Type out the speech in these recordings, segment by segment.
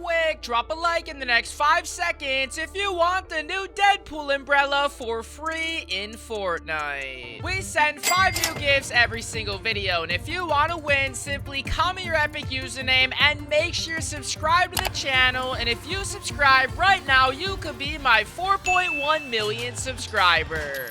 quick, drop a like in the next 5 seconds if you want the new Deadpool umbrella for free in Fortnite. We send 5 new gifts every single video, and if you want to win, simply comment your epic username and make sure you're subscribed to the channel. And if you subscribe right now, you could be my 4.1 million subscriber.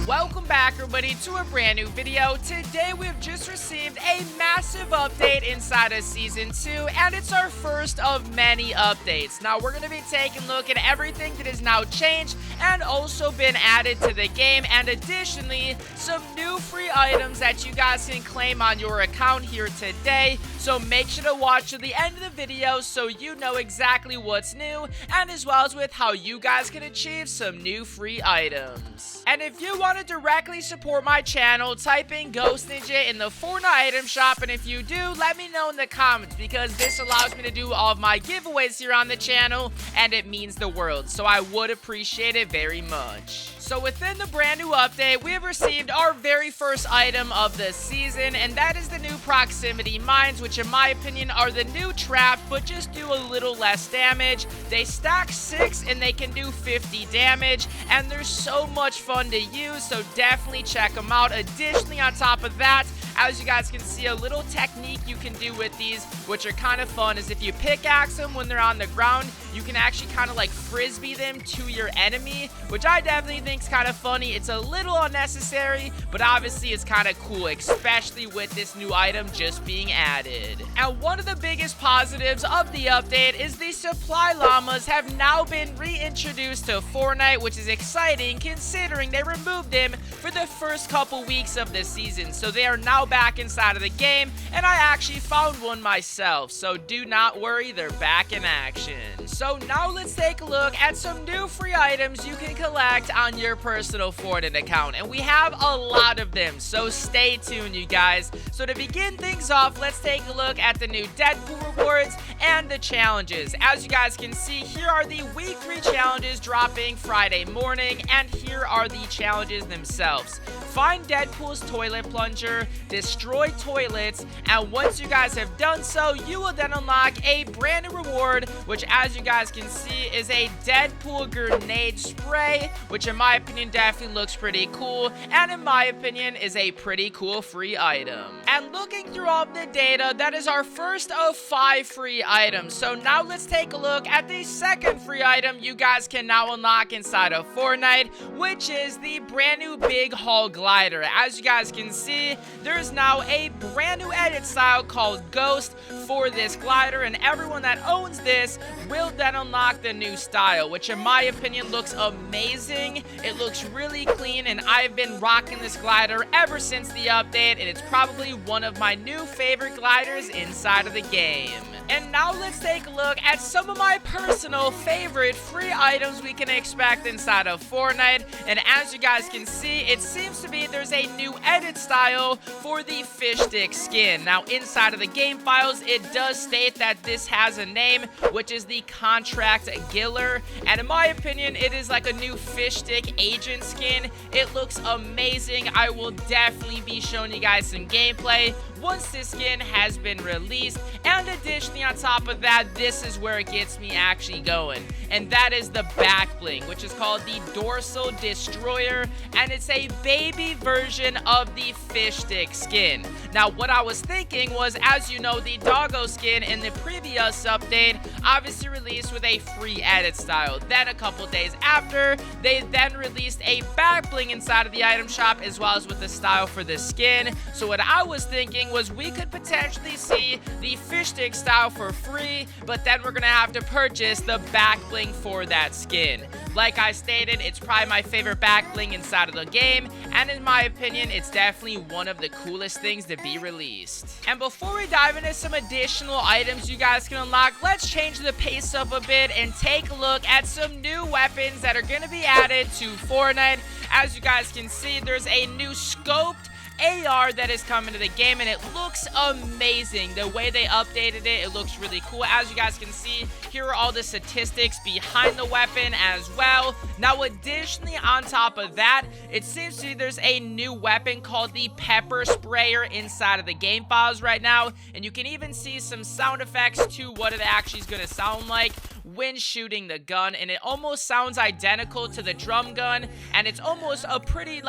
Welcome back, everybody, to a brand new video. Today we've just received a massive update inside of Season 2, and it's our first of many updates. Now, we're going to be taking a look at everything that has now changed and also been added to the game, and additionally, some new free items that you guys can claim on your account here today. So make sure to watch to the end of the video so you know exactly what's new, and as well as with how you guys can achieve some new free items. And if you want to directly support my channel, type in GhostNinja in the Fortnite item shop, and if you do, let me know in the comments, because this allows me to do all of my giveaways here on the channel, and it means the world, so I would appreciate it very much. So within the brand new update, we have received our very first item of the season, and that is the new proximity mines, which in my opinion are the new trap, but just do a little less damage. They stack 6 and they can do 50 damage, and they're so much fun to use, so definitely check them out. Additionally, on top of that, as you guys can see, a little technique you can do with these, which are kind of fun, is if you pickaxe them when they're on the ground, you can actually kind of like frisbee them to your enemy, which I definitely think is kind of funny. It's a little unnecessary, but obviously it's kind of cool, especially with this new item just being added. And one of the biggest positives of the update is the supply llamas have now been reintroduced to Fortnite, which is exciting considering they removed them for the first couple weeks of the season. So they are now back inside of the game, and I actually found one myself, so do not worry, they're back in action. So now let's take a look at some new free items you can collect on your personal Fortnite account, and we have a lot of them, so stay tuned, you guys. So to begin things off, let's take a look at the new Deadpool rewards and the challenges. As you guys can see, here are the week 3 challenges dropping Friday morning, and here are the challenges themselves. Find Deadpool's toilet plunger, destroy toilets, and once you guys have done so, you will then unlock a brand new reward, which as you guys can see is a Deadpool grenade spray, which in my opinion definitely looks pretty cool, and in my opinion is a pretty cool free item. And looking through all of the data, that is our first of 5 free items. So now let's take a look at the second free item you guys can now unlock inside of Fortnite, which is the brand new big haul glider. As you guys can see, there's now a brand new edit style called Ghost for this glider, and everyone that owns this will then unlock the new style, which in my opinion looks amazing. It looks really clean, and I've been rocking this glider ever since the update, and it's probably one of my new favorite gliders inside of the game. And now let's take a look at some of my personal favorite free items we can expect inside of Fortnite. And as you guys can see, it seems to be there's a new edit style for the fish stick skin. Now inside of the game files, it does state that this has a name, which is the Contract Giller, and in my opinion it is like a new fish stick agent skin. It looks amazing. I will definitely be showing you guys some gameplay once this skin has been released, and additionally on top of that, this is where it gets me actually going, and that is the back bling, which is called the Dorsal Destroyer, and it's a baby version of the fish stick skin. Now what I was thinking was, as you know, the doggo skin in the previous update obviously released with a free edit style. Then a couple days after, they then released a back bling inside of the item shop, as well as with the style for the skin. So what I was thinking was we could potentially see the fish stick style for free, but then we're gonna have to purchase the back bling for that skin. Like I stated, it's probably my favorite back bling inside of the game, and in my opinion, it's definitely one of the coolest things to be released. And before we dive into some additional items you guys can unlock, let's change the pace up a bit and take a look at some new weapons that are going to be added to Fortnite. As you guys can see, there's a new scoped AR that is coming to the game, and it looks amazing. The way they updated it looks really cool. As you guys can see, here are all the statistics behind the weapon as well. Now, additionally, on top of that, it seems to be there's a new weapon called the Pepper Sprayer inside of the game files right now, and you can even see some sound effects to what it actually is going to sound like when shooting the gun, and it almost sounds identical to the drum gun, and it's almost a pretty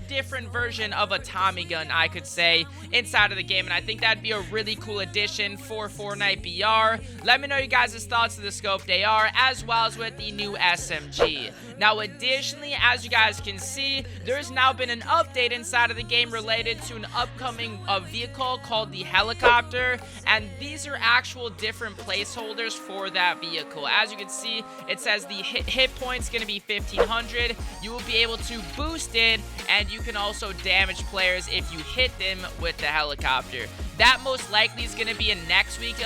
different version of a Tommy gun, I could say, inside of the game, and I think that'd be a really cool addition for Fortnite BR. Let me know you guys' thoughts of the scoped AR as well as with the new SMG. Now, additionally, as you guys can see, there's now been an update inside of the game related to an upcoming vehicle called the helicopter, and these are actual different placeholders for that vehicle. As you can see, it says the hit point's going to be 1500. You will be able to boost it, and you can also damage players if you hit them with the helicopter. That most likely is going to be in next week's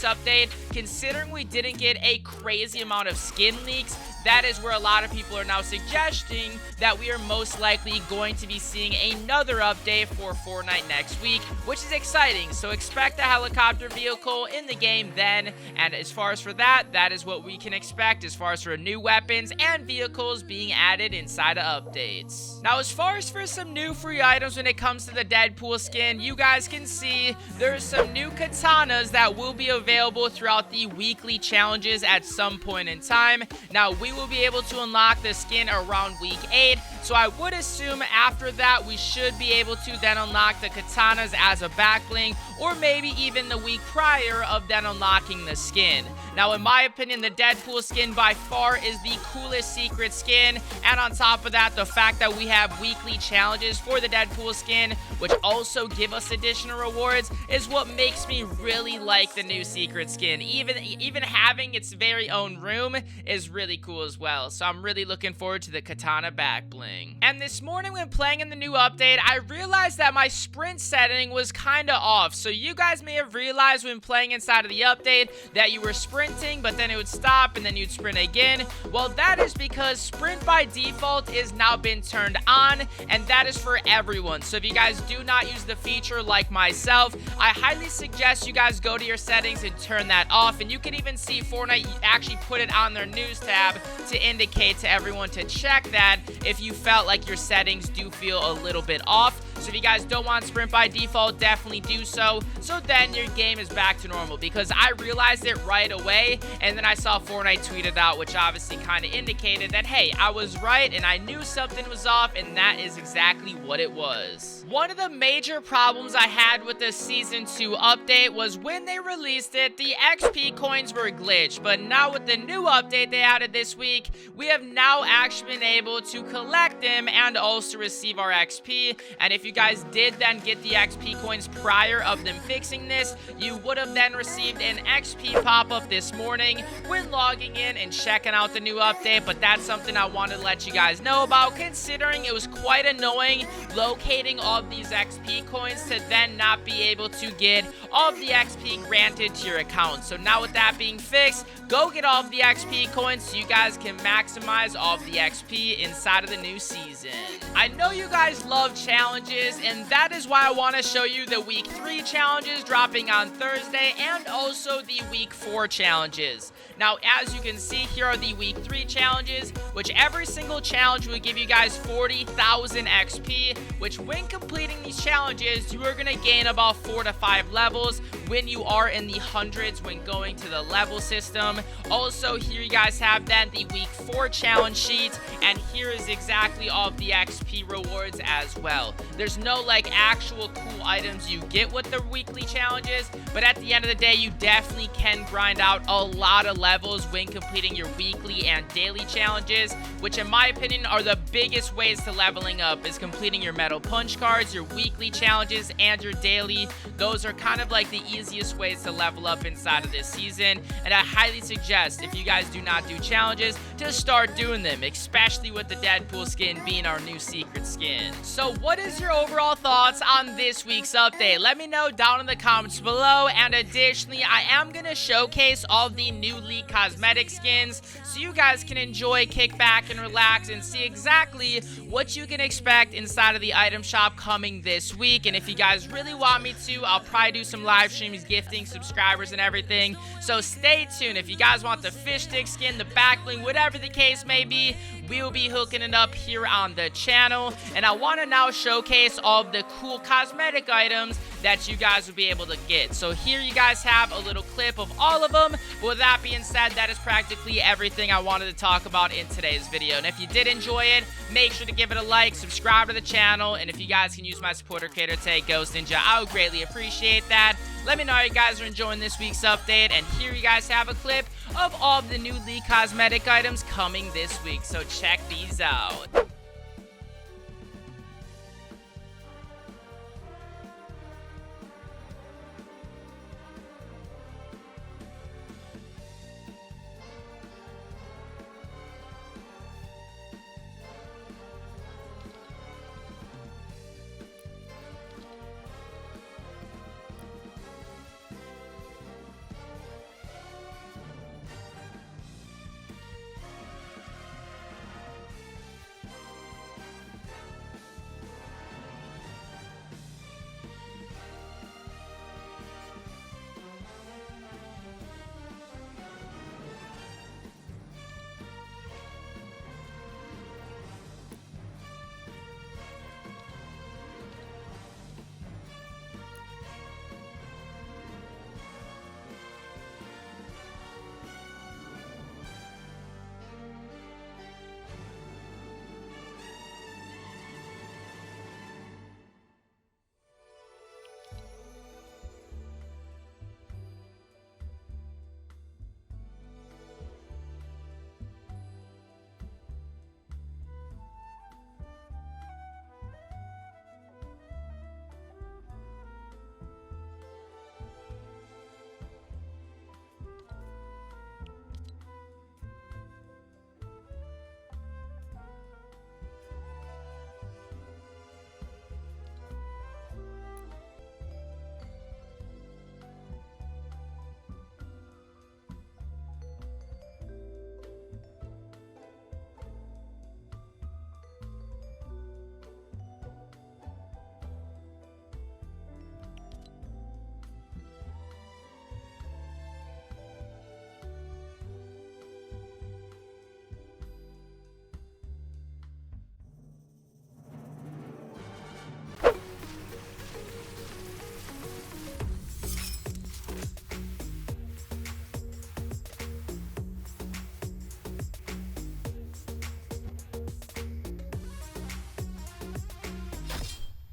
update. Considering we didn't get a crazy amount of skin leaks, that is where a lot of people are now suggesting that we are most likely going to be seeing another update for Fortnite next week, which is exciting. So expect a helicopter vehicle in the game then, and as far as for that, that is what we can expect as far as for new weapons and vehicles being added inside of updates. Now, as far as for some new free items when it comes to the Deadpool skin, you guys can see there's some new katanas that will be available throughout the weekly challenges at some point in time. Now, we will be able to unlock the skin around week 8, so I would assume after that we should be able to then unlock the katanas as a backbling, or maybe even the week prior of then unlocking the skin. Now, in my opinion, the Deadpool skin by far is the coolest secret skin, and on top of that, the fact that we have weekly challenges for the Deadpool skin, which also give us additional rewards, is what makes me really like the new secret skin. Even having its very own room is really cool as well, so I'm really looking forward to the katana back bling. And this morning when playing in the new update, I realized that my sprint setting was kind of off. So you guys may have realized when playing inside of the update that you were sprinting, but then it would stop and then you'd sprint again. Well, that is because sprint by default is now been turned on, and that is for everyone. So if you guys do not use the feature like myself, I highly suggest you guys go to your settings and turn that off. And you can even see Fortnite actually put it on their news tab to indicate to everyone to check that if you felt like your settings do feel a little bit off. So if you guys don't want sprint by default, definitely do so then your game is back to normal, because I realized it right away, and then I saw Fortnite tweet it out, which obviously kind of indicated that, hey, I was right and I knew something was off, and that is exactly what it was. One of the major problems I had with the Season 2 update was when they released it, the XP coins were glitched, but now with the new update they added this week, we have now actually been able to collect them and also receive our XP. And if you guys did then get the XP coins prior of them fixing this, you would have then received an XP pop-up this morning when logging in and checking out the new update. But that's something I wanted to let you guys know about, considering it was quite annoying locating all of these XP coins to then not be able to get all of the XP granted to your account. So now with that being fixed, go get all of the XP coins so you guys can maximize all of the XP inside of the new season. I know you guys love challenges, and that is why I want to show you the week 3 challenges dropping on Thursday, and also the week 4 challenges. Now, as you can see, here are the week 3 challenges, which every single challenge will give you guys 40,000 XP, which when completing these challenges, you are going to gain about 4 to 5 levels when you are in the hundreds when going to the level system. Also, here you guys have then the week 4 challenge sheet, and here is exactly all of the XP rewards as well. There's no actual cool items you get with the weekly challenges, but at the end of the day, you definitely can grind out a lot of levels when completing your weekly and daily challenges, which in my opinion are the biggest ways to leveling up, is completing your metal punch cards, your weekly challenges, and your daily. Those are kind of the easiest ways to level up inside of this season, and I highly suggest, if you guys do not do challenges, to start doing them, especially with the Deadpool skin being our new secret skin. So what is your overall thoughts on this week's update? Let me know down in the comments below, and additionally, I am going to showcase all the new League cosmetic skins, so you guys can enjoy, kick back, and relax and see exactly what you can expect inside of the item shop coming this week. And if you guys really want me to, I'll probably do some live streams gifting subscribers and everything, so stay tuned. If you guys want the fish stick skin, the back bling, whatever the case may be, we will be hooking it up here on the channel. And I want to now showcase all of the cool cosmetic items that you guys will be able to get. So here you guys have a little clip of all of them. But with that being said, that is practically everything I wanted to talk about in today's video. And if you did enjoy it, make sure to give it a like, subscribe to the channel, and if you guys can use my supporter creator tag GhostNinja, I would greatly appreciate that. Let me know how you guys are enjoying this week's update, and here you guys have a clip of all of the new League cosmetic items coming this week, so check these out.